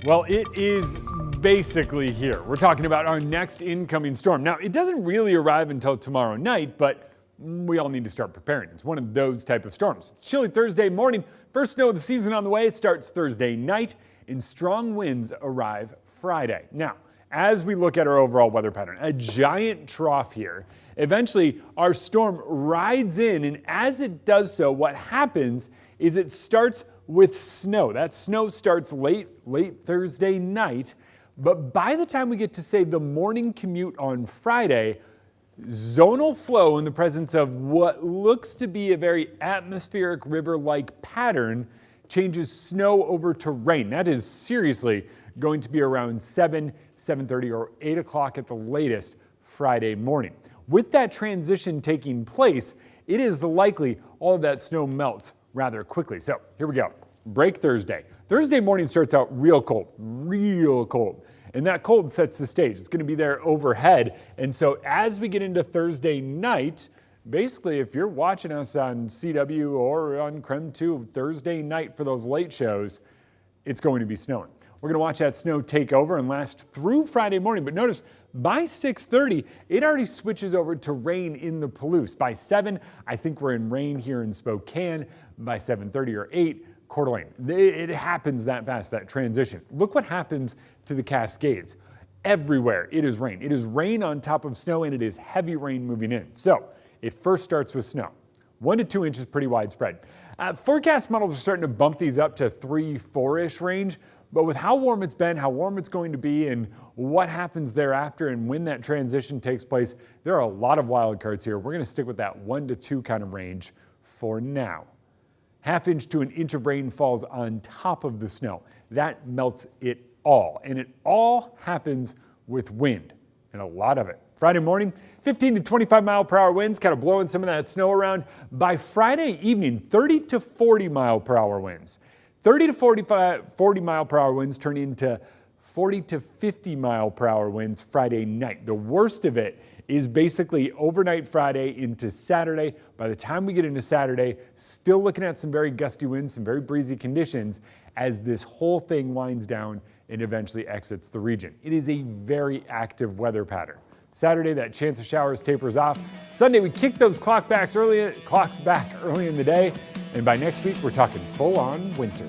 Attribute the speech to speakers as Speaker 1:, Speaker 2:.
Speaker 1: Well, it is basically here. We're talking about our next incoming storm. Now, it doesn't really arrive until tomorrow night, but we all need to start preparing. It's one of those type of storms. It's chilly Thursday morning. First snow of the season on the way. It starts Thursday night, and strong winds arrive Friday. Now, as we look at our overall weather pattern, a giant trough here. Eventually, our storm rides in, and as it does so, what happens is it starts with snow. That snow starts late Thursday night, but by the time we get to, say, the morning commute on Friday, zonal flow in the presence of what looks to be a very atmospheric river-like pattern changes snow over to rain. That is seriously going to be around 7:30 or 8 o'clock at the latest Friday morning. With that transition taking place, it is likely all of that snow melts rather quickly. So here we go. Break Thursday. Thursday morning starts out real cold. And that cold sets the stage. It's going to be there overhead. And so as we get into Thursday night, basically if you're watching us on CW or on KREM 2 Thursday night for those late shows, it's going to be snowing. We're going to watch that snow take over and last through Friday morning. But notice by 6:30, it already switches over to rain in the Palouse. By 7, I think we're in rain here in Spokane. By 7:30 or 8, Coeur d'Alene. It happens that fast, that transition. Look what happens to the Cascades. Everywhere it is rain. It is rain on top of snow, and it is heavy rain moving in. So it first starts with snow. 1 to 2 inches, pretty widespread. Forecast models are starting to bump these up to 3-4-ish range. But with how warm it's been, how warm it's going to be, and what happens thereafter and when that transition takes place, there are a lot of wild cards here. We're going to stick with that 1 to 2 kind of range for now. 1/2 inch to 1 inch of rain falls on top of the snow. That melts it all, and it all happens with wind, and a lot of it. Friday morning, 15 to 25 mile per hour winds, kind of blowing some of that snow around. By Friday evening, 30 to 40 mile per hour winds. 30 to 40 mile per hour winds turn into 40 to 50 mile per hour winds Friday night. The worst of it is basically overnight Friday into Saturday. By the time we get into Saturday, still looking at some very gusty winds, some very breezy conditions as this whole thing winds down and eventually exits the region. It is a very active weather pattern. Saturday, that chance of showers tapers off. Sunday, we kick those clocks back early in the day. And by next week, we're talking full-on winter.